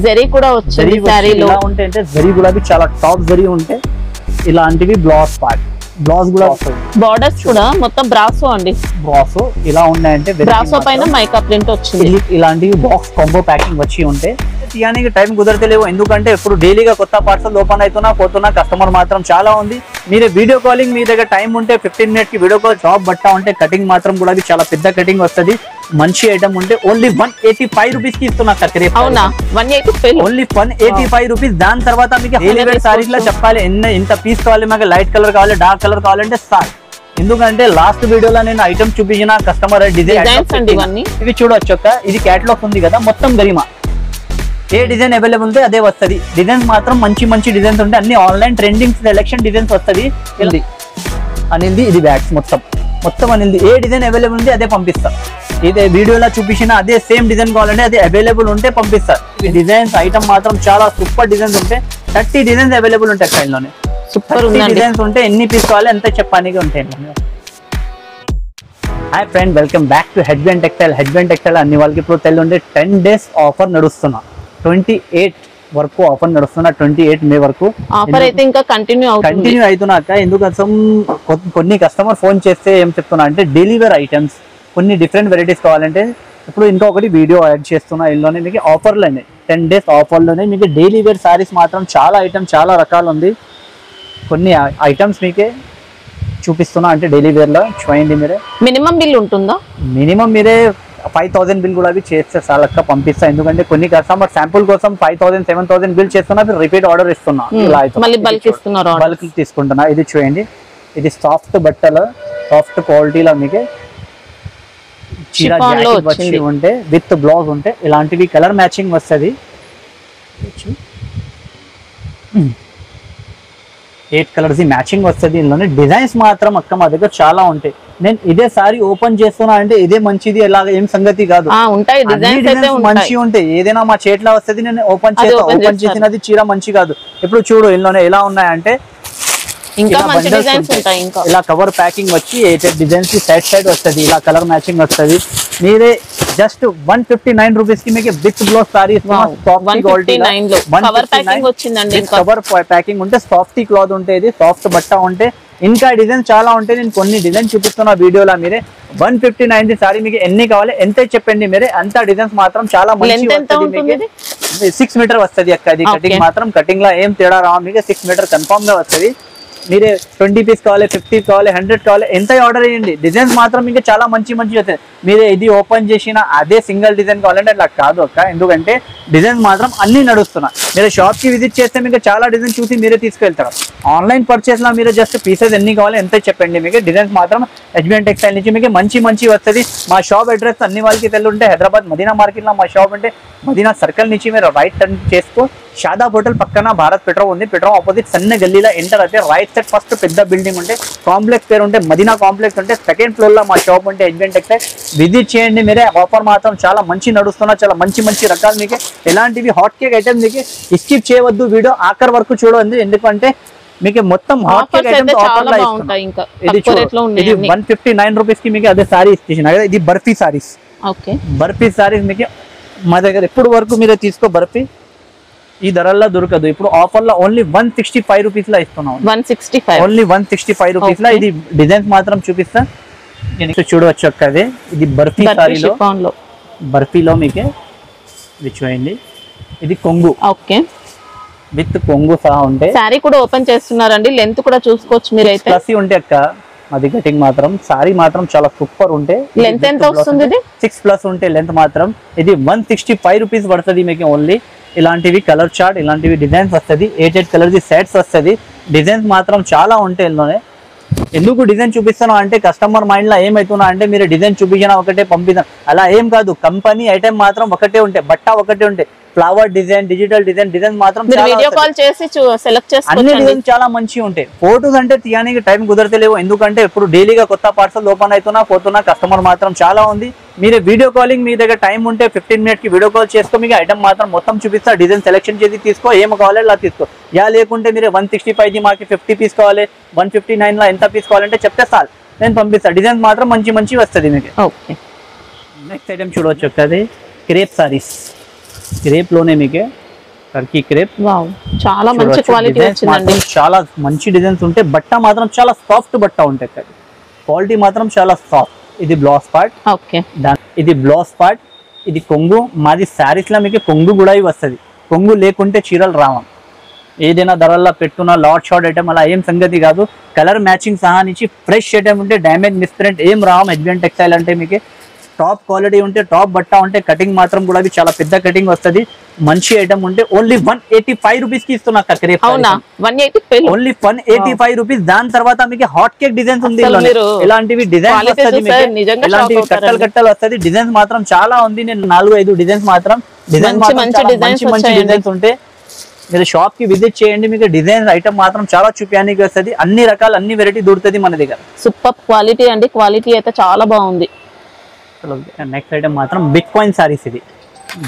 జరీ కూడా వచ్చింది సారీలో. ఇలా ఉంటే అంటే జరీ గులాబీ చాలా టాప్ జరీ ఉంటే ఇలాంటివి బ్లౌజ్ పార్ట్ బ్లౌజ్ కూడా బార్డర్స్ కూడా మొత్తం బ్రాసో అండి. బ్రాసో ఇలా ఉన్నాయంటే బ్రాసో పైన మైకా ప్రింట్ వచ్చింది. ఇలాంటివి బాక్స్ కాంబో ప్యాకింగ్ వచ్చి ఉంటే తీయడానికి టైం కుదరతలేవు. ఎందుకంటే ఇప్పుడు డైలీగా కొత్త పార్సల్ ఓపెన్ అవుతున్నా పోతున్నా కస్టమర్ మాత్రం చాలా ఉంది. మీరే వీడియో కాలింగ్ మీ దగ్గర టైం ఉంటే 15 minutes కి వీడియో కాల్ జాబ్ బట్ట ఉంటే కటింగ్ మాత్రం కూడా చాలా పెద్ద కటింగ్ వస్తుంది. మంచి ఐటమ్ ఉంటే ఓన్లీ 185 రూపీస్ కి ఇస్తున్నా క్రేప్. అవునా 185? Only 185 rupees. దాని తర్వాత మీకు డైలీ వేర్ సారీస్ లో చెప్పాలి ఎంత పీస్ కావాలి, మాకు లైట్ కలర్ కావాలి డార్క్ కలర్ కావాలంటే స్టార్ట్. ఎందుకంటే లాస్ట్ వీడియోలో నేను ఐటమ్ చూపించిన కస్టమర్ డిజైన్ ఇవి చూడొచ్చు. ఇది క్యాటలాగ్ ఉంది కదా మొత్తం గరిమా. ఏ డిజైన్ అవైలబుల్ ఉంటే అదే వస్తుంది. డిజైన్స్ మాత్రం మంచి మంచి డిజైన్స్ ఉంటాయి. అన్ని ఆన్లైన్ ట్రెండింగ్ సెలెక్షన్ డిజైన్స్ వస్తుంది. అనింది ఇది బ్యాగ్స్ మొత్తం అనింది. ఏ డిజైన్ అవైలబుల్ ఉంటే అదే పంపిస్తా. ఇదే వీడియోలో చూపించిన అదే సేమ్ డిజైన్ కావాలంటే అదే అవైలబుల్ ఉంటే పంపిస్తా. ఈ డిజైన్స్ ఐటమ్ మాత్రం చాలా సూపర్ డిజైన్స్ ఉంటాయి. 30 డిజైన్స్ అవైలబుల్ ఉంటాయి స్టైల్లోనే. సూపర్ డిజైన్స్ ఉంటే ఎన్ని పీస్ కావాలి ఎంత చెప్పడానికి ఉంటాయి. Hi friend, welcome back to Headband Textile. Headband Textile అన్ని వాళ్ళకి ఇప్పుడు తెల్లుండే 10 days ఆఫర్ నడుస్తున్నా. 28 వరకు ఆఫర్ నడుస్తున్నా. 28 May వరకు ఆఫర్ అయితే ఇంకా కంటిన్యూ అవుతున్నాక. ఎందుకోసం కొన్ని కస్టమర్ ఫోన్ చేస్తే ఏం చెప్తున్నా అంటే డెలివరీ ఐటమ్స్ కొన్ని డిఫరెంట్ వెరైటీస్ కావాలంటే ఇప్పుడు ఇంకొకటి వీడియో యాడ్ చేస్తున్నా. ఇందులోనే మీకు ఆఫర్లోనే 10 days ఆఫర్లోనే మీకు డైలీ వేర్ సారీస్ మాత్రం చాలా ఐటమ్ చాలా రకాలు ఉంది. కొన్ని ఐటమ్స్ మీకే చూపిస్తున్నా. అంటే డైలీ వేర్ లో చూడండి. మీరే మినిమం బిల్ ఉంటుందా? మినిమం మీరే 5000 బిల్ కూడా అవి చేస్తే చాలా పంపిస్తా. ఎందుకంటే కొన్ని కస్టమర్ శాంపుల్ కోసం 5000 7000 బిల్ చేస్తున్నా, రిపీట్ ఆర్డర్ ఇస్తున్నా. బల్క్ తీసుకుంటున్నా. ఇది చూడండి, ఇది సాఫ్ట్ బట్టలు సాఫ్ట్ క్వాలిటీలో మీకు చీర వచ్చి ఉంటే విత్ బ్లౌజ్ ఉంటే ఇలాంటివి కలర్ మ్యాచింగ్ వస్తుంది. 8 కలర్స్ మ్యాచింగ్ వస్తుంది. ఇందులోనే డిజైన్స్ మాత్రం అక్క మా దగ్గర చాలా ఉంటాయి. నేను ఇదే సారీ ఓపెన్ చేస్తున్నా అంటే ఇదే మంచిది ఎలాగ ఏం సంగతి కాదు. మంచి ఉంటాయి. ఏదైనా మా చేతిలో వస్తుంది. నేను ఓపెన్ చేసినది చీర మంచి కాదు. ఇప్పుడు చూడు ఇందులోనే ఎలా ఉన్నాయంటే ఇలా కవర్ ప్యాకింగ్ వచ్చి 8 డిజైన్స్ సైడ్ వస్తుంది. ఇలా కలర్ మ్యాచింగ్ వస్తుంది. మీరే జస్ట్ 159 రూపీస్ కి మీకు with blouse saris cover packing ఉంటే సాఫ్ట్ క్లాత్ ఉంటే ఇది సాఫ్ట్ బట్ట ఉంటే ఇంకా డిజైన్ చాలా ఉంటాయి. నేను కొన్ని డిజైన్ చూపిస్తున్నా వీడియోలో. మీరే 159 సారీ మీకు ఎన్ని కావాలి ఎంత చెప్పండి. మీరే అంత డిజైన్స్ మాత్రం చాలా మంచి 6 మీటర్ వస్తుంది అక్క. అది కటింగ్ మాత్రం కటింగ్ లో ఏం తేడా రా. మీకు 6 మీటర్ కన్ఫర్మ్ గా వస్తుంది. మీరే 20 పీస్ కావాలి 50 కావాలి 100 కావాలి ఎంత ఆర్డర్ చేయండి. డిజైన్స్ మాత్రం ఇంకా చాలా మంచి వస్తాయి. మీరే ఇది ఓపెన్ చేసిన అదే సింగిల్ డిజైన్ కావాలంటే అట్లా కాదు అక్క. ఎందుకంటే డిజైన్స్ మాత్రం అన్ని నడుస్తున్నా. మీరు షాప్ కి విజిట్ చేస్తే మీకు చాలా డిజైన్ చూసి మీరే తీసుకెళ్తారు. ఆన్లైన్ పర్చేస్ లో మీరు జస్ట్ పీసెస్ ఎన్ని కావాలి ఎంత చెప్పండి. మీకు డిజైన్స్ మాత్రం హెడ్బ్యాండ్ టెక్స్టైల్ నుంచి మీకు మంచి వస్తుంది. మా షాప్ అడ్రస్ అన్ని వాళ్ళకి తెలుంటే హైదరాబాద్ మదీనా మార్కెట్ లో మా షాప్ అంటే మదీనా సర్కిల్ నుంచి మీరు రైట్ టర్న్ చేసుకో. షాదాబ్ హోటల్ పక్కన భారత్ పెట్రోల్ ఉంది. పెట్రోల్ ఆపోజిట్ సన్న గల్లీలో ఎంటర్ అయితే రైట్ సైడ్ ఫస్ట్ పెద్ద బిల్డింగ్ ఉంటే కాంప్లెక్స్ పేరు ఉంటే మదీనా కాంప్లెక్స్ ఉంటే సెకండ్ ఫ్లోర్ లో మా షాప్ ఉంటే హెడ్బ్యాండ్ టెక్స్టైల్ విజిట్ చేయండి. మీరే ఆఫర్ మాత్రం చాలా మంచి నడుస్తున్నా. చాలా మంచి రకాలు మీకు ఎలాంటివి హాట్ కేక్ ఐటమ్ మీకు స్కిప్ చేయవద్దు. వీడియో ఆఖరి వరకు చూడండి. ఎందుకంటే మీకు మొత్తం హాట్ కేక్ ఐటమ్స్ ఆఫర్ లో ఇది 159 రూపీస్ కి మీకు అదే సారీ ఇచ్చేసిన. ఇది బర్ఫీ సారీస్. బర్ఫీ సారీస్ మీకు మా దగ్గర ఎప్పుడు వరకు మీరు తీసుకో. బర్ఫీ ఈ ధరల్లో దొరకదు. ఇప్పుడు ఆఫర్ లో ఓన్లీ 165 రూపీస్ లో ఇస్తున్నాం. ఓన్లీ 165 రూపీస్ లో. ఇది డిజైన్స్ మాత్రం చూపిస్తా. చూడవచ్చు అక్క. అదే ఇది బర్ఫీ సారీలో బర్ఫీలో మీకే ఇది చూడండి. ఇది కొంగు విత్ కొంగు సహా ఉంటే సారీ కూడా ఓపెన్ చేస్తున్నారండి. లెంత్ కూడా చూసుకోవచ్చు మీరు. అయితే ప్లస్ ఉంటే అక్క అది కటింగ్ మాత్రం సారీ మాత్రం చాలా సూపర్ ఉంటే. లెంత్ ఎంత వస్తుంది? 6+ ఉంటే లెంత్ మాత్రం ఇది 165 రూపీస్ పడుతుంది మీకు. ఓన్లీ ఇలాంటివి కలర్ చార్ట్ ఇలాంటివి డిజైన్స్ వస్తుంది. 8 కలర్స్ సెట్స్ వస్తుంది. డిజైన్స్ మాత్రం చాలా ఉంటాయి ఇందులోనే. ఎందుకు డిజైన్ చూపిస్తాను అంటే కస్టమర్ మైండ్ లో ఏమైతున్నా అంటే మీరు డిజైన్ చూపించినా ఒకటే పంపిస్తాను అలా ఏం కాదు. కంపెనీ ఐటమ్ మాత్రం ఒకటే ఉంటాయి. బట్ట ఒకటే ఉంటాయి. ఫ్లవర్ డిజైన్ డిజిటల్ డిజైన్ మాత్రం వీడియో కాల్ చేసి సెలెక్ట్ చేసుకోవచ్చు. అన్ని డిజైన్ చాలా మంచిగా ఉంటాయి. ఫోటోస్ అంటే తీయడానికి టైం కుదరతలేవు. ఎందుకంటే ఇప్పుడు డైలీగా కొత్త పార్సల్ ఓపెన్ అవుతున్నా పోతున్నా కస్టమర్ మాత్రం చాలా ఉంది. మీరే వీడియో కాలింగ్ మీ దగ్గర టైం ఉంటే 15 minutes కి వీడియో కాల్ చేసుకో. మీకు ఐటమ్ మాత్రం మొత్తం చూపిస్తా. డిజైన్ సెలెక్షన్ చేసి తీసుకో. ఏం కావాలి అలా తీసుకో. యా లేకుంటే మీరు 165 మాకి 50 పీస్ కావాలి 159 లో ఎంత పీస్ కావాలంటే చెప్తే చాలు నేను పంపిస్తా. డిజైన్స్ మాత్రం మంచి వస్తుంది మీకు. ఓకే, నెక్స్ట్ ఐటమ్ చూడవచ్చు. అది క్రేప్ సారీస్. క్రేప్ లోనే మీకు టర్కీ క్రేప్. వావ్, చాలా మంచి క్వాలిటీ వచ్చిందండి. చాలా మంచి డిజైన్స్ ఉంటాయి. బట్ట మాత్రం చాలా సాఫ్ట్ బట్ట ఉంటాయి. క్వాలిటీ మాత్రం చాలా సాఫ్ట్. ఇది బ్లౌజ్ పార్ట్. ఓకే, ఇది బ్లౌజ్ పార్ట్. ఇది కొంగు. మాది శారీస్ లో మీకు కొంగు కూడా వస్తుంది. కొంగు లేకుంటే చీరలు రావం. ఏదైనా ధరల్లో పెట్టున్న లాట్ షార్ట్ ఐటమ్ అలా ఏం సంగతి కాదు. కలర్ మ్యాచింగ్ సహా నుంచి ఫ్రెష్ ఐటమ్ ఉంటే డ్యామేజ్ మిస్ప్రింట్ ఏం రావం. ఎడ్వియన్ టెక్స్టైల్ అంటే మీకు టాప్ క్వాలిటీ ఉంటే, టాప్ బట్ట ఉంటే, కటింగ్ మాత్రం కూడా చాలా పెద్ద కటింగ్ వస్తుంది. మంచి ఐటమ్ ఉంటే ఓన్లీ 185 రూపీస్ కి ఇస్తున్నా. అవునా, 180 ఓన్లీ 185 రూపీస్. దాని తర్వాత మీకు హాట్ కేక్ డిజైన్స్ ఉంది. ఇలాంటివి డిజైన్స్ వస్తుంది. ఇలాంటివి కట్టలు వస్తుంది. డిజైన్స్ మాత్రం చాలా ఉంది. నేను 4-5 డిజైన్స్ మాత్రం మంచి మంచి డిజైన్స్ ఉంటే మీరు షాప్ కి విజిట్ చేయండి. మీకు డిజైన్ ఐటమ్ మాత్రం చాలా చూపించడానికి వస్తుంది. అన్ని రకాల అన్ని వెరైటీ దొరుకుతుంది మన దగ్గర. సూపర్ క్వాలిటీ అండి. క్వాలిటీ అయితే చాలా బాగుంది. నెక్స్ట్ ఐటమ్ మాత్రం బిట్ కాయిన్ సారీస్. ఇది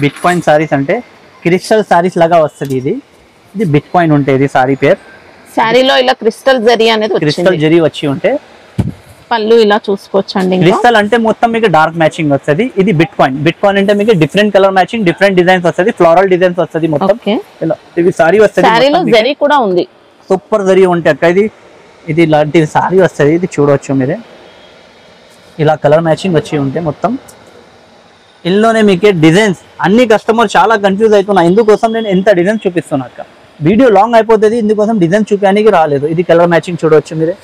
బిట్ కాయిన్ సారీస్ అంటే క్రిస్టల్ సారీస్ లాగా వస్తుంది. ఇది బిట్ కాయిన్ ఉంటుంది సారీ పేరు. సారీలో ఇలా క్రిస్టల్ జరీ అనేది క్రిస్టల్ జరీ వచ్చి ఉంటే పళ్ళు ఇలా చూసుకోవచ్చండి. క్రిస్టల్ అంటే మొత్తం మీకు డార్క్ మ్యాచింగ్ వస్తుంది. ఇది బిట్ కాయిన్. బిట్ కాయిన్ అంటే మీకు different colour matching, different designs వస్తుంది. ఫ్లోరల్ డిజైన్స్ వస్తుంది మొత్తం. ఇలా ఇది సారీ వస్తుంది. సారీలో జరీ కూడా ఉంది. సూపర్ జరీ ఉంటే అక్క ఇది ఇలాంటి సారీ వస్తుంది. ఇది చూడవచ్చు మీరే. ఇలా కలర్ మ్యాచింగ్ వచ్చి ఉంటే మొత్తం ఇందులోనే మీకే డిజైన్స్. అన్ని కస్టమర్ చాలా కన్ఫ్యూజ్ అవుతున్నారు. ఇందుకోసం నేను ఎంత డిజైన్స్ చూపిస్తున్నా అక్క. వీడియో లాంగ్ అయిపోతుంది. ఇందుకోసం డిజైన్ చూపించడానికి రాలేదు. ఇది కలర్ మ్యాచింగ్ చూడవచ్చు మీరే.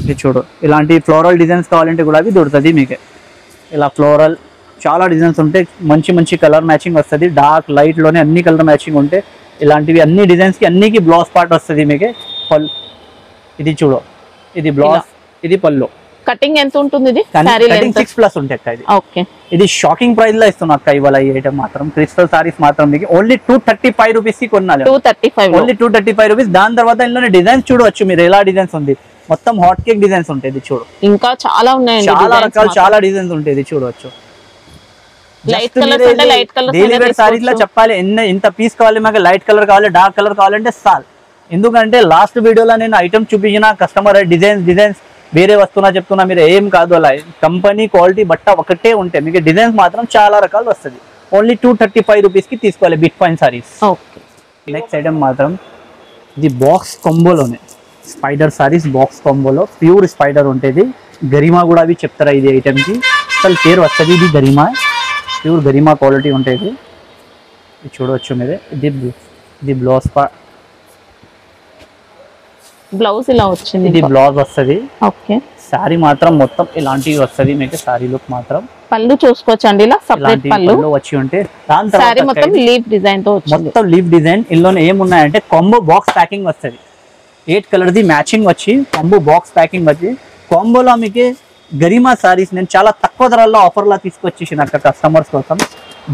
ఇది చూడు. ఇలాంటి ఫ్లోరల్ డిజైన్స్ కావాలంటే కూడా అవి దొరుకుతుంది మీకు. ఇలా ఫ్లోరల్ చాలా డిజైన్స్ ఉంటాయి. మంచి మంచి కలర్ మ్యాచింగ్ వస్తుంది. డార్క్ లైట్ లోనే అన్ని కలర్ మ్యాచింగ్ ఉంటాయి. ఇలాంటివి అన్ని డిజైన్స్ కి అన్నికి బ్లౌజ్ పార్ట్ వస్తుంది మీకు. పళ్ళు ఇది చూడు. ఇది బ్లౌజ్, ఇది పళ్ళు. కటింగ్ ఎంత ఉంటుంది? ఇది 6+ ఉంటాయి అక్క. ఇది ఓకే. ఇది షాకింగ్ ప్రైస్ లో ఇస్తున్నా అక్క. ఇవాళ ఈ ఐటమ్ మాత్రం క్రిస్టల్ సారీస్ మాత్రం మీకు ఓన్లీ 235 రూపీస్ కి కొనాలి. 235 ఓన్లీ 235 రూపీస్. దాని తర్వాత ఇందులోనే డిజైన్స్ చూడవచ్చు మీరు. ఎలా డిజైన్స్ ఉంది మొత్తం హాట్ కేక్ డిజైన్స్ ఉంటాయి. చూడు, ఇంకా చాలా ఉన్నాయి. చాలా రకాలు చాలా డిజైన్స్ ఉంటాయి. చూడవచ్చు. లైట్ కలర్స్ అంటే light colours daily wear saris లో చెప్పాలి ఇంత పీస్ కావాలి మాకు, లైట్ కలర్ కావాలి, డార్క్ కలర్ కావాలంటే సాల్. ఎందుకంటే లాస్ట్ వీడియోలో నేను ఐటమ్ చూపించిన కస్టమర్ డిజైన్స్ వేరే వస్తున్నా చెప్తున్నా. మీరు ఏం కాదు, అలా కంపెనీ క్వాలిటీ బట్ట ఒకటే ఉంటాయి. మీకు డిజైన్స్ మాత్రం చాలా రకాలు వస్తుంది. ఓన్లీ 235 రూపీస్ కి తీసుకోవాలి bit coin sarees. Next item మాత్రం ఇది బాక్స్ కాంబోలోనే స్పైడర్ సారీస్. బాక్స్ కాంబోలో ప్యూర్ స్పైడర్ ఉంటుంది. గరిమా కూడా అవి చెప్తారా ఇది ఐటమ్ కి అసలు పేరు వస్తుంది. ఇది గరిమా, ప్యూర్ గరిమా క్వాలిటీ ఉంటుంది. ఇది చూడవచ్చు మీరే. ఇది బ్లౌజ్ పార్ట్. బ్లౌజ్ ఇలా వచ్చింది. ఇది బ్లౌజ్ వస్తుంది. ఓకే. సారీ మాత్రం మొత్తం ఇలాంటివి వస్తుంది మీకు. సారీ లుక్ మాత్రం పళ్ళు చూసుకోవచ్చండి. ఇలా సెపరేట్ పళ్ళు వచ్చి ఉంటే దాని తర్వాత సారీ మొత్తం లీఫ్ డిజైన్ తో వచ్చింది. మొత్తం లీఫ్ డిజైన్. ఇందులోనే ఏమున్నాయంటే కాంబో బాక్స్ ప్యాకింగ్ వస్తుంది. 8 కలర్ ది మ్యాచింగ్ వచ్చి కాంబో బాక్స్ ప్యాకింగ్ వచ్చి కాంబోలో మీకు గరిమా సారీస్ నేను చాలా తక్కువ ధరల్లో ఆఫర్లా తీసుకొచ్చేసిన అక్కడ కస్టమర్స్ కోసం.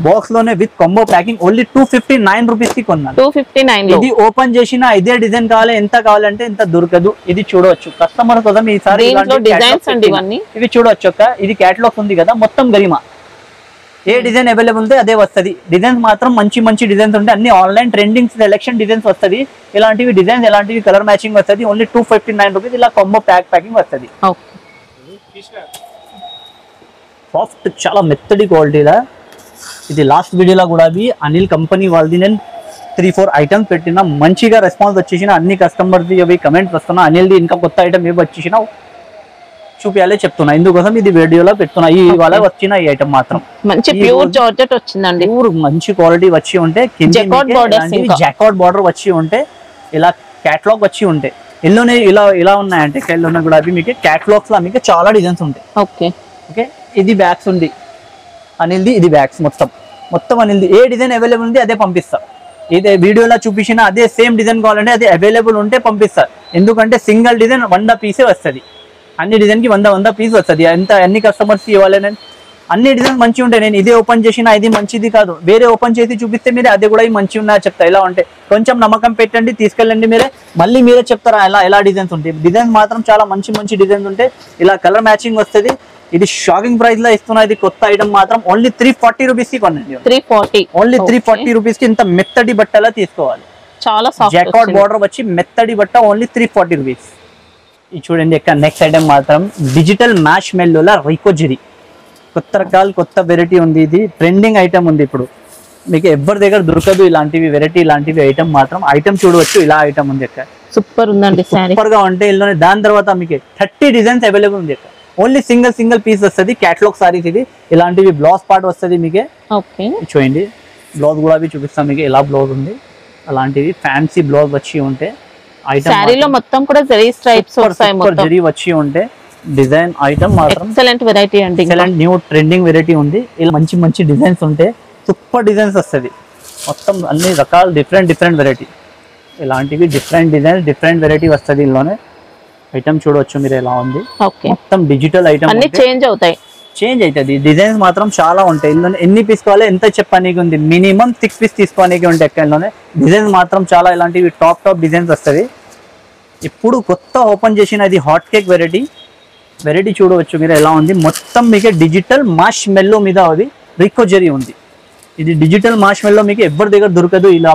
బాక్స్ లోనే with combo packing only 259 rupees కి కొన్నాను. 259. ఇది ఓపెన్ చేసిన ఇదే డిజైన్ కావాలి, ఎంత కావాలంటే ఎంత దొరకదు. ఇది చూడవచ్చు కస్టమర్ కోసం. ఈసారి ఇవి చూడవచ్చు అక్క. ఇది క్యాటలాగ్ ఉంది కదా మొత్తం గరిమా. ఏ డిజైన్ అవైలబుల్ ఉంటే అదే వస్తుంది. డిజైన్స్ మాత్రం మంచి మంచి డిజైన్స్ ఉంటాయి. అన్ని ఆన్లైన్ ట్రెండింగ్ సెలెక్షన్ డిజైన్స్ వస్తుంది. ఇలాంటివి డిజైన్స్ ఎలాంటివి కలర్ మ్యాచింగ్ వస్తుంది. Only 259 rupees. ఇలా కాంబో ప్యాకింగ్ వస్తుంది. సాఫ్ట్ చాలా మెత్తడి క్వాలిటీలా. ఇది లాస్ట్ వీడియోలో కూడా అనిల్ కంపెనీ వాళ్ళది నేను 3-4 ఐటమ్స్ పెట్టినా. మంచిగా రెస్పాన్స్ వచ్చేసిన అన్ని కస్టమర్ది అవి కమెంట్స్ వస్తున్నా. అనిల్ది ఇంకా కొత్త ఐటమ్ ఏవి వచ్చేసినా చూపించాలి చెప్తున్నా. ఇందుకోసం ఇది వీడియోలో పెడుతున్నా. ఇవాళ వచ్చిన ఈ ఐటమ్ మాత్రం మంచి ప్యూర్ జార్జెట్ వచ్చిందండి. ప్యూర్ మంచి క్వాలిటీ వచ్చి ఉంటే జాకార్డ్ బార్డర్ వచ్చి ఉంటే ఇలా క్యాటలాగ్ వచ్చి ఉంటే ఎల్లోనే ఇలా ఉన్నాయంటే ఎల్లోనే కూడా అవి మీకు క్యాటలాగ్స్ లో మీకు చాలా డిజైన్స్ ఉంటాయి. Okay okay. ఇది బ్యాగ్స్ ఉంది అనిల్ది. ఇది బ్యాగ్స్ మొత్తం అనిల్ది. ఏ డిజైన్ అవైలబుల్ ఉంది అదే పంపిస్తా. ఇదే వీడియోలో చూపించిన అదే సేమ్ డిజైన్ కావాలంటే అదే అవైలబుల్ ఉంటే పంపిస్తా. ఎందుకంటే సింగిల్ డిజైన్ 100 పీసే వస్తుంది. అన్ని డిజైన్ కి 100 పీస్ వస్తుంది. అన్ని కస్టమర్స్ ఇవ్వాలి. నేను అన్ని డిజైన్స్ మంచిగా ఉంటాయి. నేను ఇదే ఓపెన్ చేసినా ఇది మంచిది కాదు. వేరే ఓపెన్ చేసి చూపిస్తే మీరే అదే కూడా మంచిగా ఉన్నాయో చెప్తా. ఇలా ఉంటే కొంచెం నమ్మకం పెట్టండి, తీసుకెళ్ళండి. మళ్ళీ మీరే చెప్తారా ఎలా డిజైన్స్ ఉంటాయి. డిజైన్స్ మాత్రం చాలా మంచి డిజైన్స్ ఉంటాయి. ఇలా కలర్ మ్యాచింగ్ వస్తుంది. ఇది షాకింగ్ ప్రైస్ లో ఇస్తున్నా. ఇది కొత్త ఐటమ్ మాత్రం ఓన్లీ 340 రూపీస్ కి కొనండి. 340 ఓన్లీ 340 రూపీస్ కి ఇంత మెత్తడి బట్టలా తీసుకోవాలి. చాలా సాఫ్ట్ జాకార్డ్ బార్డర్ వచ్చి మెత్తడి బట్ట ఓన్లీ 340 రూపీస్. ఇది చూడండి ఇక్కడ నెక్స్ట్ ఐటమ్ మాత్రం డిజిటల్ మ్యాష్ మెల్లోలా రైకో జరీ. కొత్త రకాల కొత్త వెరైటీ ఉంది. ఇది ట్రెండింగ్ ఐటమ్ ఉంది ఇప్పుడు. మీకు ఎవరి దగ్గర దొరకదు ఇలాంటివి వెరైటీ, ఇలాంటివి ఐటమ్ మాత్రం. ఐటమ్ చూడవచ్చు, ఇలా ఐటమ్ ఉంది అక్క, సూపర్ ఉందండి సారీ. సూపర్ గా ఉంటే ఇందులోనే. దాని తర్వాత మీకు 30 డిజైన్స్ అవైలబుల్ ఉంది అక్క. ఓన్లీ సింగిల్ పీస్ వస్తుంది, క్యాటలాగ్ సారీస్ ఇది. ఇలాంటివి బ్లౌజ్ పార్ట్ వస్తుంది మీకే. ఓకే చూడండి బ్లౌజ్ కూడా చూపిస్తాం మీకు, ఎలా బ్లౌజ్ ఉంది. అలాంటివి ఫ్యాన్సీ బ్లౌజ్ వచ్చి ఉంటే ఐటమ్ సారీలో మొత్తం కూడా జరీ స్ట్రైప్స్ వస్తాయి, మొత్తం జరీ వచ్చి ఉంటే డిజైన్ ఐటమ్ మాత్రం ఎక్సలెంట్ వెరైటీ అండి. ఎక్సలెంట్ న్యూ ట్రెండింగ్ వెరైటీ ఉంది. ఇలా మంచి డిజైన్స్ ఉంటే సూపర్ డిజైన్స్ వస్తుంది. మొత్తం అన్ని రకాల డిఫరెంట్ వెరైటీ, ఇలాంటివి డిఫరెంట్ డిజైన్స్ డిఫరెంట్ వెరైటీ వస్తుంది. ఇందులోనే ఐటమ్ చూడవచ్చు మీరు ఎలా ఉంది. ఓకే మొత్తం డిజిటల్ ఐటమ్, అన్ని చేంజ్ అవుతాయి, చేంజ్ అవుతుంది. డిజైన్స్ మాత్రం చాలా ఉంటాయి. ఇందులో ఎన్ని పీస్ కావాలి ఎంత చెప్పడానికి ఉంది, మినిమం 6 పీస్ తీసుకోవడానికి ఉంటాయి. ఇందులోనే డిజైన్స్ మాత్రం చాలా ఇలాంటివి టాప్ డిజైన్స్ వస్తుంది. ఇప్పుడు కొత్త ఓపెన్ చేసిన ఇది హాట్ కేక్ వెరైటీ చూడవచ్చు మీరు ఎలా ఉంది. మొత్తం మీకు డిజిటల్ మాష్ మెల్లో మీద అది రికో జరీ ఉంది. ఇది డిజిటల్ మాష్ మెల్లో మీకు ఎవరి దగ్గర దొరకదు. ఇలా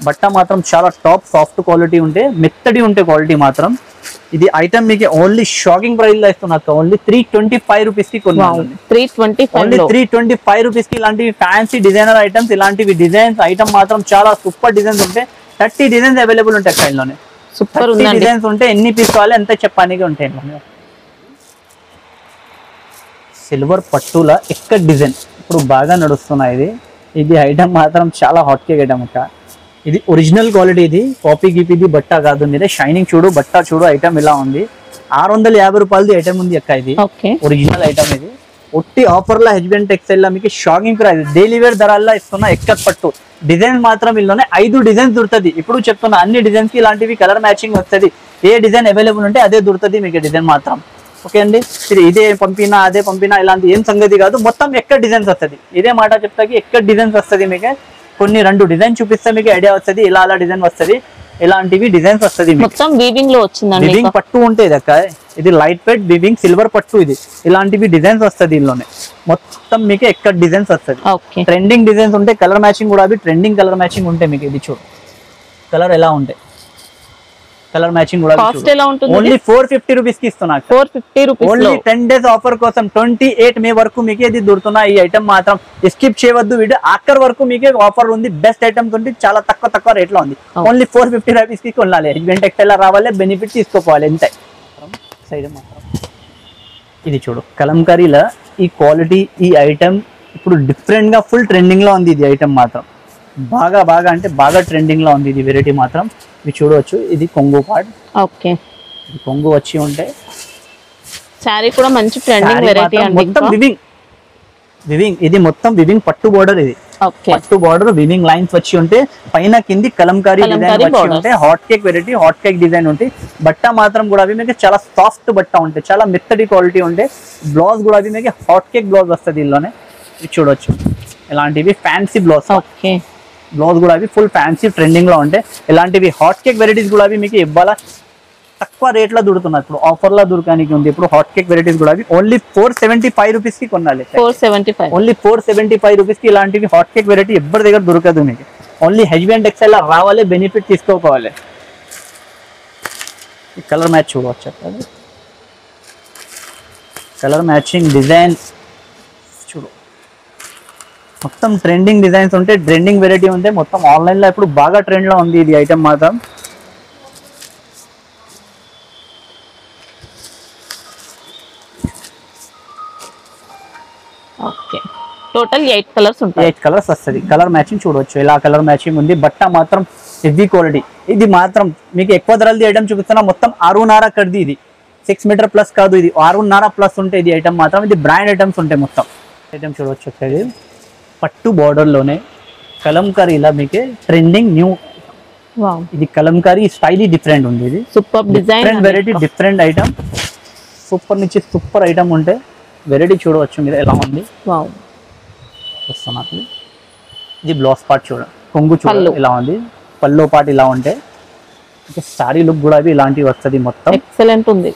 బట్ట మాత్రం చాలా టాప్ సాఫ్ట్ క్వాలిటీ ఉంటే, మెత్తడి ఉంటే క్వాలిటీ మాత్రం. ఇది ఐటమ్ మీకు ఓన్లీ షాకింగ్ ప్రైస్ లో ఇస్తున్నారు. ఓన్లీ 325 రూపీస్ కి కొన్నాను. 325 రూపీస్ కి ఇలాంటివి ఫ్యాన్సీ డిజైనర్ ఐటమ్స్, ఇలాంటివి డిజైన్స్ ఐటమ్ మాత్రం చాలా సూపర్ డిజైన్స్ ఉంటాయి. 30 డిజైన్స్ అవైలబుల్ ఉంటాయి కైలోనే. సూపర్ ఉంది. డిజైన్స్ ఉంటే ఎన్ని పీస్ కావాలి ఎంత చెప్పడానికి ఉంటాయి. సిల్వర్ పట్టుల ఎక్క డిజైన్ ఇప్పుడు బాగా నడుస్తున్నాయి. ఇది ఐటమ్ మాత్రం చాలా హాట్ కేక్ ఐటమ్ అక్క. ఇది ఒరిజినల్ క్వాలిటీ, ఇది కాపీ గీపీది బట్ట కాదు. మీరే షైనింగ్ చూడు, బట్ట చూడు, ఐటమ్ ఇలా ఉంది. 650 రూపాయలది ఐటమ్ ఉంది అక్క. ఇది ఒరిజినల్ ఐటమ్. ఇది ఒట్టి ఆఫర్ లో హెచ్బిఎన్ టెక్స్టైల్ లో మీకు షాకింగ్ ప్రైస్, డైలీ వేర్ ధరల్లో ఇస్తున్న ఎక్కత్ పట్టు. డిజైన్ మాత్రం ఇందులోనే 5 డిజైన్స్ దొరుకుతుంది. ఇప్పుడు చెప్తున్నా అన్ని డిజైన్స్ కి ఇలాంటివి కలర్ మ్యాచింగ్ వస్తుంది. ఏ డిజైన్ అవైలబుల్ ఉంటే అదే దొరుకుతుంది మీకు డిజైన్ మాత్రం. ఓకే అండి, ఇదే పంపినా అదే పంపినా ఇలాంటి ఏం సంగతి కాదు. మొత్తం ఎక్కడ డిజైన్స్ వస్తుంది. ఇదే మాట చెప్తాకి ఎక్కడ డిజైన్స్ వస్తుంది. మీకు కొన్ని 2 డిజైన్ చూపిస్తే మీకు ఐడియా వస్తుంది. ఇలా డిజైన్ వస్తుంది, ఇలాంటివి డిజైన్స్ వస్తుంది. మొత్తం వీవింగ్ లో వచ్చిందండి. వీవింగ్ పట్టు ఉంటుంది అక్క. ఇది లైట్ వెయిట్ వీవింగ్ సిల్వర్ పట్టు. ఇది ఇలాంటివి డిజైన్స్ వస్తుంది. ఇందులోనే మొత్తం మీకు ఎక్కడ డిజైన్స్ వస్తుంది. ట్రెండింగ్ డిజైన్స్ ఉంటే కలర్ మ్యాచింగ్ కూడా ట్రెండింగ్ కలర్ మ్యాచింగ్ ఉంటే మీకు ఇది చూడు కలర్ ఎలా ఉంటాయి. కలర్ మ్యాచింగ్ కూడా ఓన్లీ 450 రూపీస్ కి ఇస్తున్నా. 450 రూపీస్ ఓన్లీ 10 డేస్ ఆఫర్ కోసం 28 మే వరకు మీకు ఇది దొరుకుతున్నా. ఈ ఐటమ్ మాత్రం స్కిప్ చేయవద్దు. వీడియో ఆఖరి వరకు మీకు ఆఫర్ ఉంది. బెస్ట్ ఐటమ్స్ ఉంది, చాలా తక్కువ రేట్ లో ఉంది. ఓన్లీ 450 రూపీస్ కి కొనాలి. హెచ్బిఎన్ టెక్స్టైల్ రావాలి, బెనిఫిట్ తీసుకోవాలి అంతే. సైడ్ మాత్రం ఇది చూడు కలంకారీలో ఈ క్వాలిటీ, ఈ ఐటమ్ ఇప్పుడు డిఫరెంట్ గా ఫుల్ ట్రెండింగ్ లో ఉంది. ఇది ఐటమ్ మాత్రం బాగా అంటే బాగా ట్రెండింగ్ లో ఉంది. ఇది వెరైటీ మాత్రం మీరు చూడవచ్చు. ఇది కొంగు పార్ట్. ఓకే, ఇది కొంగు వచ్చి ఉంటే సారీ కూడా మంచి ట్రెండింగ్ వెరైటీ అండి. మొత్తం వివింగ్ ఇది మొత్తం వివింగ్ పట్టు బోర్డర్. ఇది పట్టు బోర్డర్ వివింగ్ లైన్స్ వచ్చి ఉంటే పైన కింది కలంకారీ డిజైన్ వచ్చి ఉంటే hot cake variety, hot cake design ఉంటే బట్ట మాత్రం కూడా అవి మీకు చాలా సాఫ్ట్ బట్ట ఉంటాయి, చాలా మెత్తడి క్వాలిటీ ఉంటే. బ్లౌజ్ కూడా అవి మీకు హాట్ కేక్ బ్లౌజ్ వస్తుంది. ఇందులోనే ఇది చూడవచ్చు. ఇలాంటివి ఫ్యాన్సీ బ్లౌజ్. ఓకే, బ్లౌజ్ కూడా అవి ఫుల్ ఫ్యాన్సీ ట్రెండింగ్ లో ఉంటాయి. ఇలాంటివి హాట్ కేక్ వెరైటీస్ కూడా అవి మీకు ఇవ్వాలా తక్కువ రేట్ లో దొరుకుతున్నాయి. ఇప్పుడు ఆఫర్ లో దొరకడానికి ఉంది. ఇప్పుడు హాట్ కేక్ వెరైటీస్ కూడా అవి ఓన్లీ 475 రూపీస్ కి కొనాలి. 475 ఓన్లీ 475 రూపీస్ కి ఇలాంటివి హాట్ కేక్ వెరైటీ ఎవరి దగ్గర దొరకదు మీకు. ఓన్లీ హెచ్బిఎన్ టెక్స్టైల్ లో రావాలి, బెనిఫిట్ తీసుకోవాలి. కలర్ మ్యాచ్ చూడవచ్చు. కలర్ మ్యాచింగ్ డిజైన్ చూడు. మొత్తం ట్రెండింగ్ డిజైన్స్ ఉంటే, ట్రెండింగ్ వెరైటీ ఉంటే మొత్తం ఆన్లైన్ లో ఇప్పుడు బాగా ట్రెండ్ లో ఉంది ఇది ఐటమ్ మాత్రం. ఓకే, టోటల్ 8 కలర్స్ ఉంటాయి. 8 కలర్స్ వస్తుంది. కలర్ మ్యాచింగ్ చూడవచ్చు. ఇలా కలర్ మ్యాచింగ్ ఉంది. బట్ట మాత్రం హెవీ క్వాలిటీ. ఇది మాత్రం మీకు ఎక్కువ ధరలది ఐటమ్ చూపిస్తున్నా. మొత్తం 6.5 కడిది. ఇది 6 మీటర్ ప్లస్ కాదు, ఇది 6.5 ప్లస్ ఉంటాయి. ఇది ఐటమ్ మాత్రం ఇది బ్రాండ్ ఐటమ్స్ ఉంటాయి. మొత్తం ఐటమ్ చూడవచ్చు. ఇది పట్టు బార్డర్ లోనే కలంకారీలా మీకు ట్రెండింగ్ న్యూ. ఇది కలంకారీ స్టైల్ డిఫరెంట్ ఉంది. ఇది super design, different variety, different item. Super నుంచి సూపర్ ఐటమ్ ఉంటే వెరైటీ చూడవచ్చు మీరు ఎలా ఉంది. ఇది బ్లౌజ్ పార్ట్ చూడండి, కొంగు చూడండి ఎలా ఉంది. పల్లో పార్ట్ ఇలా ఉంటే సారీ లుక్ కూడా ఇలాంటివి వస్తుంది. మొత్తం ఎక్సలెంట్ ఉంది.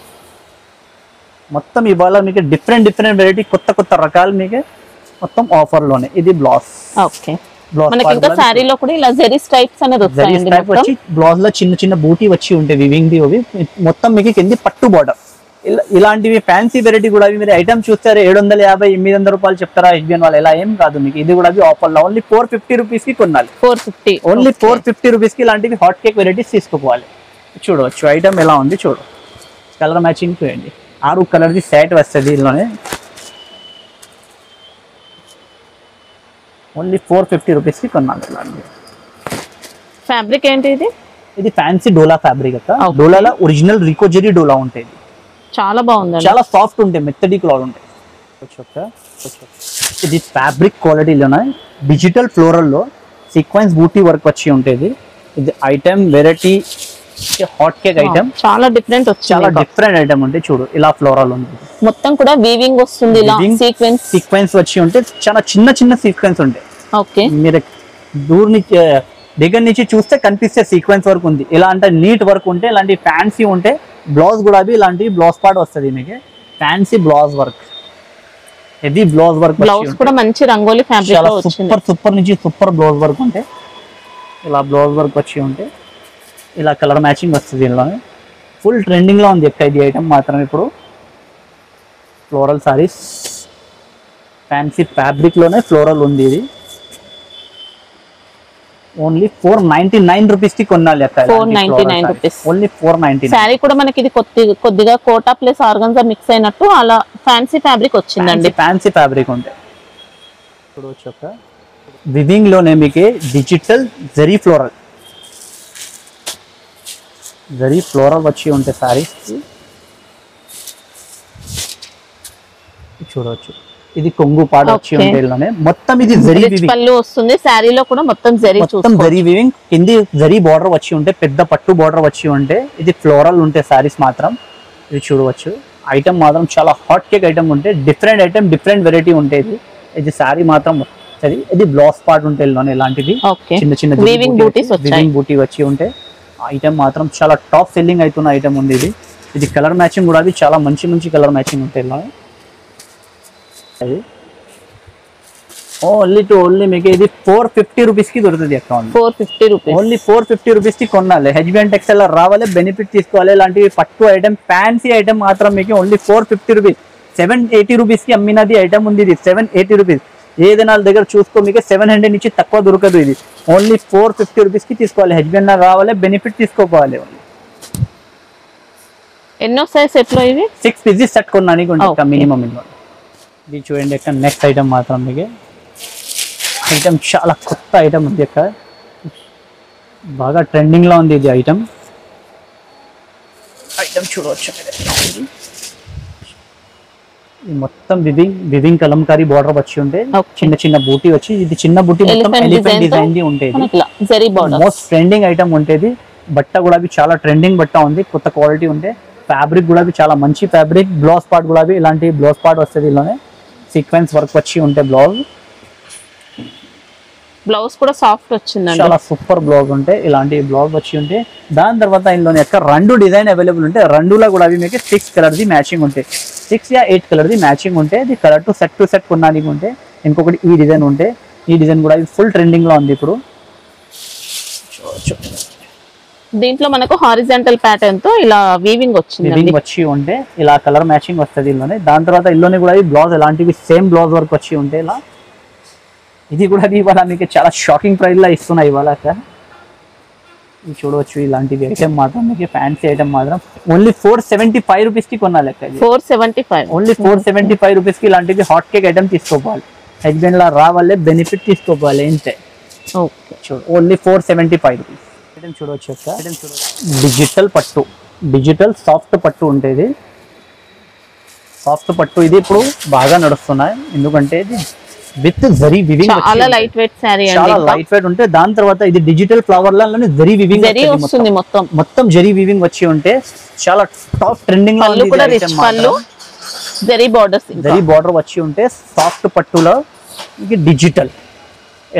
మొత్తం ఇవాళ మీకు డిఫరెంట్ వెరైటీ, కొత్త రకాలు మీకు మొత్తం ఆఫర్ లోనే. ఇది బ్లౌజ్. ఓకే, మనకి ఇంకా సారీలో కూడా ఇలా జెరీ స్ట్రైప్స్ అనేది వస్తాయండి. వచ్చి బ్లౌజ్ లో చిన్న బూటీ వచ్చి ఉంటాయి వివింగ్ ది. మొత్తం మీకు కింది పట్టు బార్డర్, ఇలాంటివి ఫ్యాన్సీ వెరైటీ కూడా మీరు ఐటమ్ చూస్తారు 750 800 రూపాయలు చెప్తారా హెచ్బిఎన్ వాళ్ళు, ఎలా ఏం కాదు మీకు. ఇది కూడా ఆఫర్ లో ఓన్లీ 450 రూపీస్ కి కొనాలి. 450 ఓన్లీ 450 రూపీస్ కి ఇలాంటివి హాట్ కేక్ వెరైటీస్ తీసుకోవాలి. చూడవచ్చు ఐటమ్ ఎలా ఉంది చూడు, కలర్ మ్యాచింగ్ చూడండి. 6 కలర్ ది సెట్ వస్తుంది ఇందులోనే. ఓన్లీ 450 రూపీస్ కి కొనాలి. ఇలాంటివి ఫ్యాబ్రిక్ ఏంటి ఇది? ఇది ఫ్యాన్సీ డోలా ఫ్యాబ్రిక్ అక్క. డోలాలో ఒరిజినల్ రికోజెరీ డోలా ఉంటుంది. చాలా బాగుంది, చాలా సాఫ్ట్ ఉంటాయి, మెత్తడి క్లాత్ ఉంటాయి. ఇది ఫ్యాబ్రిక్ క్వాలిటీలోనే డిజిటల్ ఫ్లోరల్ లో సీక్వెన్స్ బూటీ వర్క్ వచ్చి ఉంటుంది. ఇది item variety hot cake item చాలా డిఫరెంట్ వచ్చింది. చాలా డిఫరెంట్ ఐటమ్ ఉంటే చూడు, ఇలా ఫ్లోరల్ ఉంది, మొత్తం కూడా వీవింగ్ వస్తుంది. ఇలా సీక్వెన్స్ వచ్చి ఉంటే చాలా చిన్న చిన్న సీక్వెన్స్ ఉంటాయి. ఓకే, మీరు దూర నుంచి దగ్గర నుంచి చూస్తే కనిపిస్తే సీక్వెన్స్ వర్క్ ఉంది. ఇలా అంటే నీట్ వర్క్ ఉంటే, ఇలాంటి ఫ్యాన్సీ ఉంటే బ్లౌజ్ కూడా ఇలాంటి బ్లౌజ్ పార్ట్ వస్తుంది మీకు. ఫ్యాన్సీ బ్లౌజ్ వర్క్, ఇది బ్లౌజ్ వర్క్. బ్లౌజ్ కూడా మంచి రంగోలీ ఫ్యాబ్రిక్ లో వచ్చింది. సూపర్ నుంచి సూపర్ బ్లౌజ్ వర్క్ ఉంటే, ఇలా బ్లౌజ్ వర్క్ వచ్చి ఉంటే ఇలా కలర్ మ్యాచింగ్ వస్తుంది. ఇందులోనే ఫుల్ ట్రెండింగ్ లో ఉంది ఇది ఐటమ్ మాత్రం ఇప్పుడు. ఫ్లోరల్ సారీస్ ఫ్యాన్సీ ఫ్యాబ్రిక్ లోనే ఫ్లోరల్ ఉంది. ఇది ఓన్లీ 499 రూపీస్ కి కొనాలి అక్క. 499 రూపీస్ ఓన్లీ 499. సారీ కూడా మనకి ఇది కొద్దిగా కోటా ప్లస్ ఆర్గన్జా మిక్స్ అయినట్టు అలా ఫ్యాన్సీ ఫ్యాబ్రిక్ వచ్చిందండి. ఫ్యాన్సీ ఫ్యాబ్రిక్ ఉంటాయి. ఇప్పుడు వచ్చాక వివింగ్ లోనే మీకు డిజిటల్ జరీ ఫ్లోరల్ వచ్చి ఉంటాయి సారీస్. చూడవచ్చు, ఇది కొంగు పాట వచ్చి ఉంటే మొత్తం ఇది జరీ పళ్ళు వస్తుంది. శారీలో కూడా మొత్తం జరీ వీవింగ్, కింది జరీ బార్డర్ వచ్చి ఉంటే, పెద్ద పట్టు బార్డర్ వచ్చి ఉంటే, ఇది ఫ్లోరల్ ఉంటే సారీస్ మాత్రం. ఇది చూడవచ్చు ఐటమ్ మాత్రం చాలా హాట్ కేక్ ఐటమ్ ఉంటే, డిఫరెంట్ ఐటమ్ డిఫరెంట్ వెరైటీ ఉంటుంది. ఇది సారీ మాత్రం సరే. ఇది బ్లౌజ్ పార్ట్ ఉంటే ఇలాంటిది చిన్న చిన్న వీవింగ్ బూటీ వచ్చి ఉంటే ఐటమ్ మాత్రం చాలా టాప్ సెల్లింగ్ అవుతున్న ఐటమ్ ఉంది. ఇది కలర్ మ్యాచింగ్ కూడా చాలా మంచి మంచి కలర్ మ్యాచింగ్ ఉంటాయి. ఇలా ఓన్లీ మీకు ఇది 450 రూపీస్ కి దొరుకుతుంది అకౌంట్. 450 రూపీస్ ఓన్లీ 450 రూపీస్ కి కొనాలి. హెచ్బిఎన్ టెక్స్టైల్ రావాలి, బెనిఫిట్ తీసుకోవాలి. ఇలాంటివి పట్టు ఐటమ్ ఫ్యాన్సీ ఐటమ్ మాత్రం మీకు ఓన్లీ 450 రూపీస్. 780 రూపీస్ కి అమ్మినది ఐటమ్ ఉంది. ఇది 780 రూపీస్. ఏదైనా దగ్గర చూసుకో, మీకు 700 నుంచి తక్కువ దొరకదు. ఇది ఓన్లీ 450 రూపీస్ కి తీసుకోవాలి. హెచ్బిఎన్ రావాలి, బెనిఫిట్ తీసుకోవాలి. ఎన్నో సైజ్ సెట్ లో ఇవి 6 పీసెస్ సెట్ కొన్నానికి ఉంటుంది మినిమం. ఇది చూడండి అక్కడ నెక్స్ట్ ఐటమ్ మాత్రం మీకు ఐటమ్ చాలా కొత్త ఐటమ్ ఉంది అక్కడ, బాగా ట్రెండింగ్ లో ఉంది. ఇది ఐటమ్ చూడవచ్చు. ఇది మొత్తం వివింగ్ కలంకారీ బార్డర్ వచ్చి ఉంటే, చిన్న చిన్న బూటీ వచ్చి, ఇది చిన్న బూటీ మొత్తం ఎలిఫెంట్ డిజైన్ ది ఉంటుంది. మోస్ట్ ట్రెండింగ్ ఐటమ్ ఉంటుంది. బట్ట కూడా చాలా ట్రెండింగ్ బట్ట ఉంది, కొత్త క్వాలిటీ ఉంటే. ఫ్యాబ్రిక్ కూడా చాలా మంచి ఫ్యాబ్రిక్. బ్లౌజ్ పార్ట్ కూడా ఇలాంటి బ్లౌజ్ పార్ట్ వస్తుంది. ఇలానే సీక్వెన్స్ వర్క్ వచ్చి ఉంటే బ్లౌజ్ కూడా సాఫ్ట్ వచ్చిందండి, చాలా సూపర్ బ్లౌజ్ ఉంటే. ఇలాంటి బ్లౌజ్ వచ్చి ఉంటే దాని తర్వాత ఇందులోనే యొక్క 2 డిజైన్ అవైలబుల్ ఉంటాయి. 2లో కూడా అవి మీకు 6 కలర్ ది మ్యాచింగ్ ఉంటాయి. 6 या 8 కలర్ ది మ్యాచింగ్ ఉంటే, ఇది కలర్ టు సెట్ కొనడానికి ఉంటే. ఇంకొకటి ఈ డిజైన్ ఉంటే, ఈ డిజైన్ కూడా ఫుల్ ట్రెండింగ్ లో ఉంది ఇప్పుడు. దీంట్లో మనకు హారిజాంటల్ ప్యాటర్న్ తో ఇలా వీవింగ్ వచ్చి ఉంటే, ఇలా కలర్ మ్యాచింగ్ వస్తుంది ఇందులోనే. దాని తర్వాత ఇందులోనే కూడా బ్లౌజ్ ఎలాంటివి సేమ్ బ్లౌజ్ వర్క్ వచ్చి ఉంటే ఇలా. ఇది కూడా ఇవాళ మీకు చాలా షాకింగ్ ప్రైస్ లో ఇస్తున్నాయి ఇవాళ. ఇది చూడవచ్చు, ఇలాంటివి ఐటమ్ మాత్రం మీకు ఫ్యాన్సీ ఐటమ్ మాత్రం ఓన్లీ 475 రూపీస్ కి కొనాలి. 475 ఓన్లీ 475 రూపీస్ కి ఇలాంటివి హాట్ కేక్ ఐటమ్ తీసుకోవాలి. హస్బెండ్ లా రావాలి, బెనిఫిట్ తీసుకోవాలి అంతే. చూడు ఓన్లీ 475 రూపీస్. చూడవచ్చు డిజిటల్ పట్టు, డిజిటల్ సాఫ్ట్ పట్టు ఉంటుంది. సాఫ్ట్ పట్టు ఇది ఇప్పుడు బాగా నడుస్తున్నాయి, ఎందుకంటే ఇది విత్ జరీ వివింగ్, చాలా లైట్ వెయిట్ సారీ అండి, చాలా లైట్ వెయిట్ ఉంటే. దాని తర్వాత ఇది డిజిటల్ ఫ్లవర్ లానే జరీ వివింగ్ వస్తుంది, మొత్తం జరీ వివింగ్ వచ్చి ఉంటే చాలా టాప్ ట్రెండింగ్ లో ఉంది. కూడా రిచ్ పళ్ళు, జరీ బోర్డర్స్, జరీ బోర్డర్ వచ్చి ఉంటే సాఫ్ట్ పట్టులో ఇది డిజిటల్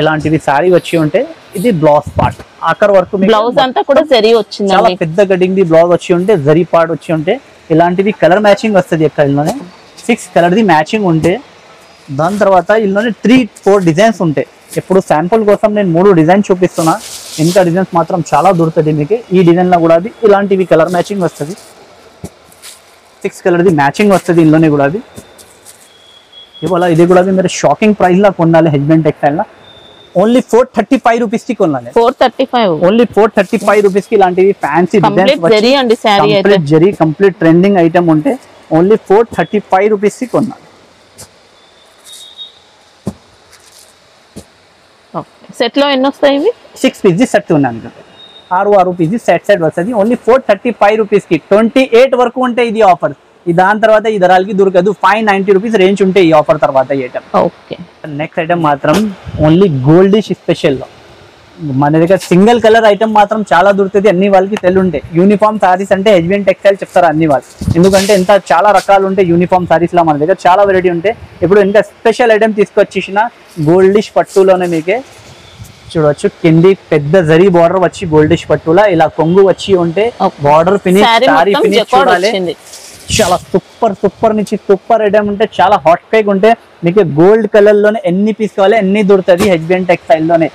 ఇలాంటివి సారీ వచ్చి ఉంటే. ఇది బ్లౌజ్ పార్ట్ ఆఖర్ వరకు బ్లౌజ్ అంతా కూడా జరీ వచ్చింది, చాలా పెద్ద కటింగ్ ది బ్లౌజ్ వచ్చి ఉంటే, జరీ పార్ట్ వచ్చి ఉంటే. ఇలాంటివి కలర్ మ్యాచింగ్ వస్తుంది ఇక్కడ. ఇందులోనే 6 కలర్ ది మ్యాచింగ్ ఉంటే. దాని తర్వాత ఇందులోనే 3-4 డిజైన్స్ ఉంటాయి. ఇప్పుడు శాంపుల్ కోసం నేను 3 డిజైన్ చూపిస్తున్నా. ఇంకా డిజైన్స్ మాత్రం చాలా దొరుకుతుంది మీకు. ఈ డిజైన్ లో కూడా ఇలాంటివి కలర్ మ్యాచింగ్ వస్తుంది. 6 కలర్ ది మ్యాచింగ్ వస్తుంది ఇందులోనే కూడా అది ఇవాళ ఇది కూడా మీరు షాకింగ్ ప్రైస్ లా కొనాలి హెజ్బెండ్ టెక్స్టైల్ లా ఓన్లీ 435 రూపీస్ కి కొనాలి 435 ఓన్లీ 435 రూపీస్ కి ఇలాంటివి ఫ్యాన్సీ కంప్లీట్ జరీ అండి సారీ అయితే complete zari complete trending item ఉంటే ఓన్లీ 435 రూపీస్ కి కొనాలి సెట్ లో ఎన్ని వస్తాయి ఇవి 6 పీస్ సెట్ ఉన్నాను 6 పీస్ సెట్ వస్తుంది ఓన్లీ 435 రూపీస్ కి 28 వరకు ఉంటాయి ఇది ఆఫర్ దాని తర్వాత ఈ ధరలకి దొరకదు 590 రూపీస్ రేంజ్ ఉంటాయి ఈ ఆఫర్ తర్వాత ఈ ఐటమ్ ఓకే నెక్స్ట్ ఐటమ్ మాత్రం ఓన్లీ గోల్డిష్ స్పెషల్ లో మన దగ్గర సింగిల్ కలర్ ఐటమ్ మాత్రం చాలా దొరుకుతుంది అన్ని వాళ్ళకి తెలుంటాయి యూనిఫామ్ సారీస్ అంటే హెజ్బెండ్ టెక్స్టైల్ చెప్తారు అన్ని వాళ్ళు ఎందుకంటే ఇంత చాలా రకాలు ఉంటాయి యూనిఫామ్ సారీస్ లా మన దగ్గర చాలా వెరైటీ ఉంటాయి ఇప్పుడు ఇంకా స్పెషల్ ఐటమ్ తీసుకొచ్చేసిన గోల్డిష్ పట్టులోనే మీకే చూడవచ్చు కింది పెద్ద జరీ బార్డర్ వచ్చి గోల్డిష్ పట్టులా ఇలా కొంగు వచ్చి ఉంటే బార్డర్ ఫినిష్ సారీ ఫినిష్ చూడాలి చాలా సూపర్ నుంచి సూపర్ ఐటమ్ ఉంటే చాలా హాట్ కేక్ ఉంటే మీకు గోల్డ్ కలర్ లోనే ఎన్ని పీస్ కావాలి ఎన్ని దొరుకుతుంది హెజ్బెండ్ టెక్స్టైల్ లోనే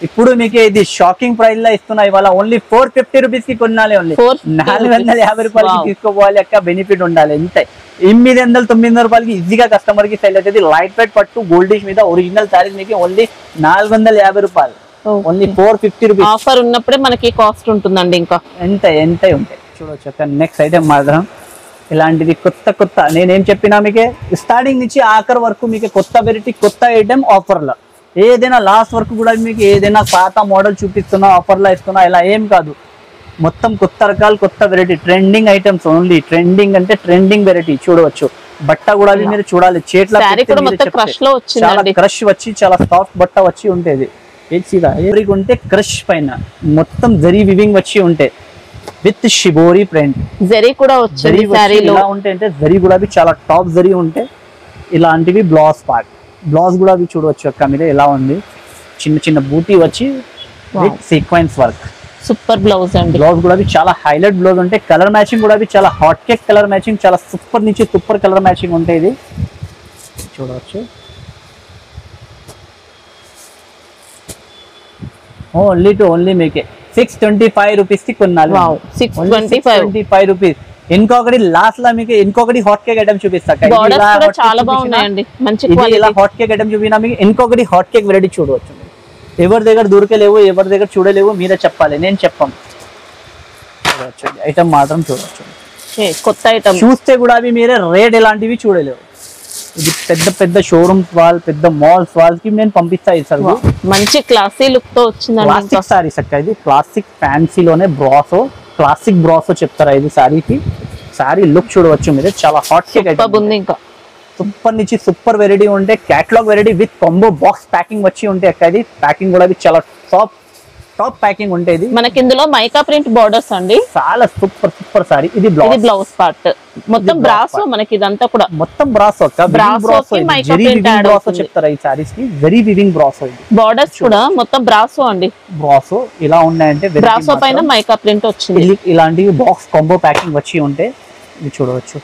ఇప్పుడు మీకు ఇది షాకింగ్ ప్రైస్ లో ఇస్తున్నా ఇవాళ ఓన్లీ 450 రూపీస్ కి కొనాలి ఓన్లీ 450 రూపాయలకి తీసుకోవాలి అక్క బెనిఫిట్ ఉండాలి ఇంతే 800-900 రూపాయలకి ఈజీగా కస్టమర్ కి సెల్ అవుతుంది లైట్ వెయిట్ పట్టు గోల్డిష్ మీద ఒరిజినల్ సారీస్ మీకు ఓన్లీ 450 రూపాయలు ఓన్లీ 450 రూపీస్ ఆఫర్ ఉన్నప్పుడే మనకి కాస్ట్ ఉంటుందండి ఇంకా ఎంత ఉంటాయి చూడొచ్చు అక్క నెక్స్ట్ ఐటమ్ మాత్రం ఇలాంటిది కొత్త నేనేం చెప్పినా మీకే స్టార్టింగ్ నుంచి ఆఖరి వరకు మీకు కొత్త వెరైటీ కొత్త ఐటమ్ ఆఫర్లో ఏదైనా లాస్ట్ వరకు కూడా మీకు ఏదైనా పాత మోడల్ చూపిస్తున్నా ఆఫర్లో ఇస్తున్నా ఇలా ఏం కాదు మొత్తం కొత్త రకాలు కొత్త variety trending items only trending అంటే ట్రెండింగ్ వెరైటీ చూడవచ్చు బట్ట కూడా మీరు చూడాలి చేట్ల చాలా క్రష్ వచ్చి చాలా సాఫ్ట్ బట్ట వచ్చి ఉంటుంది ఎవరికి ఉంటే క్రష్ పైన మొత్తం జరీ వివింగ్ వచ్చి ఉంటే విత్ షిబోరి ప్రింట్ జరీ కూడా వచ్చింది సారీలో ఇలా ఉంటే అంటే జరీ కూడా చాలా టాప్ జరీ ఉంటే ఇలాంటివి బ్లౌజ్ పార్ట్ బ్లౌజ్ కూడా చూడవచ్చు అక్క మీద ఎలా ఉంది చిన్న బూటీ వచ్చి with sequence work super blouse అండి బ్లౌజ్ కూడా చాలా హైలైట్ బ్లౌజ్ ఉంటే కలర్ మ్యాచింగ్ కూడా చాలా హాట్ కేక్ కలర్ మ్యాచింగ్ చాలా సూపర్ నుంచి సూపర్ కలర్ మ్యాచింగ్ ఉంటే ఇది చూడవచ్చు ఓన్లీ మీకే 625 రూపీస్ కి కొనాలి 625 రూపీస్ ఇంకొకటి లాస్ట్ లో మీకు ఇంకొకటి హాట్ కేక్ ఐటమ్ చూపిస్తా చాలా బాగున్నాయండి మంచి ఇలా హాట్ కేక్ ఐటమ్ చూపినా మీకు ఇంకొకటి హాట్ కేక్ వెరైటీ చూడవచ్చు ఎవరి దగ్గర దొరకలేవు ఎవరి దగ్గర చూడలేవు మీరే చెప్పాలి నేను చెప్పాను ఐటమ్ మాత్రం చూడవచ్చు కొత్త ఐటమ్ చూస్తే కూడా అవి మీరే రేట్ ఎలాంటివి చూడలేవు ఇది పెద్ద షోరూమ్స్ పెద్ద మాల్స్ వాళ్ళకి నేను పంపిస్తా సార్ మంచి క్లాసీ లుక్ తో వచ్చిందండి సారీస్ అక్క ఇది క్లాసిక్ ఫ్యాన్సీలోనే బ్రాసో క్లాసిక్ బ్రాసో చెప్తారా ఇది సారీకి సారీ లుక్ చూడవచ్చు మీరు చాలా హాట్ కేక్ ఉంది ఇంకా సూపర్ నుంచి సూపర్ వెరైటీ ఉంటే catalogue variety with combo box packing వచ్చి ఉంటే అక్క ఇది ప్యాకింగ్ కూడా చాలా టాప్ ప్యాకింగ్ ఉంటుంది మనకి ఇందులో మైకా ప్రింట్ బోర్డర్స్ అండి చాలా సూపర్ సారీ ఇది బ్లౌజ్ పార్ట్ మొత్తం బ్రాసో మనకి ఇదంతా కూడా మొత్తం బ్రాసో అక్క బ్రాసో చెప్తారా ఈ సారీస్ కి వెరీ వివింగ్ బ్రాసో ఇది బోర్డర్స్ కూడా మొత్తం బ్రాసో అండి బ్రాసో ఇలా ఉన్నాయంటే బ్రాసో పైన మైకా ప్రింట్ వచ్చింది ఇలాంటివి బాక్స్ కాంబో ప్యాకింగ్ వచ్చి ఉంటే ఇది చూడవచ్చు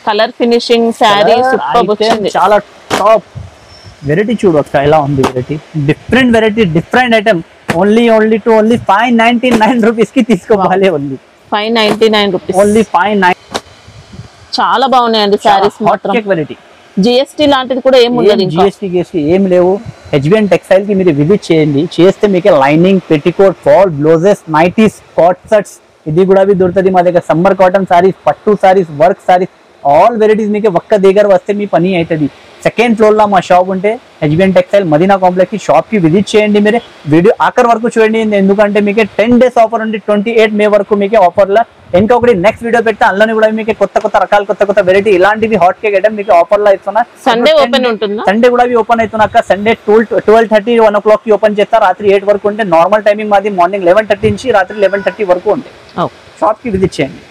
కలర్ ఫినిషింగ్ సారీ సూపర్ వచ్చింది చాలా టాప్ వెరైటీ చూడొక్క ఎలా ఉంది variety different item only 599 rupees కి తీసుకోవాలి ఓన్లీ 599 రూపీస్ ఓన్లీ 599 చాలా బాగున్నాయండి సారీస్ మాత్రం వెరైటీ జిఎస్టీ లాంటిది కూడా ఏం ఉండదు జిఎస్టీ ఏం లేవు హెచ్బిఎన్ టెక్స్టైల్ కి మీరు విజిట్ చేయండి చేస్తే మీకు lining petticoat fall blouses nighties cot sets ఇది కూడా దొరుకుతుంది మా దగ్గర సమ్మర్ కాటన్ సారీస్ పట్టు saris work saris all varieties మీకు ఒక్క దగ్గర వస్తే మీ పని అవుతుంది సెకండ్ ఫ్లోర్ లో మా షాప్ ఉంటే హెచ్బిఎన్ టెక్స్టైల్ మదీనా కాంప్లెక్స్ కి షాప్ కి విజిట్ చేయండి మీరు వీడియో ఆఖరి వరకు చూడండి ఎందుకంటే మీకు 10 డేస్ ఆఫర్ ఉంది 28 మే వరకు మీకు ఆఫర్ లో ఇంకొకటి నెక్స్ట్ వీడియో పెడితే అందులోనే కూడా మీకు కొత్త రకాలు కొత్త వెరైటీ ఇలాంటివి హాట్ కేక్ ఐటమ్ మీకు ఆఫర్ లో ఇస్తున్నా సండే ఓపెన్ ఉంటుంది సండే కూడా ఓపెన్ అవుతున్నాక సండే 12:30 1 o'clock కి ఓపెన్ చేస్తా రాత్రి 8 వరకు ఉంటే నార్మల్ టైమింగ్ మాది మార్నింగ్ 11:30 నుంచి రాత్రి 11:30 వరకు ఉంటాయి షాప్ కి విజిట్ చేయండి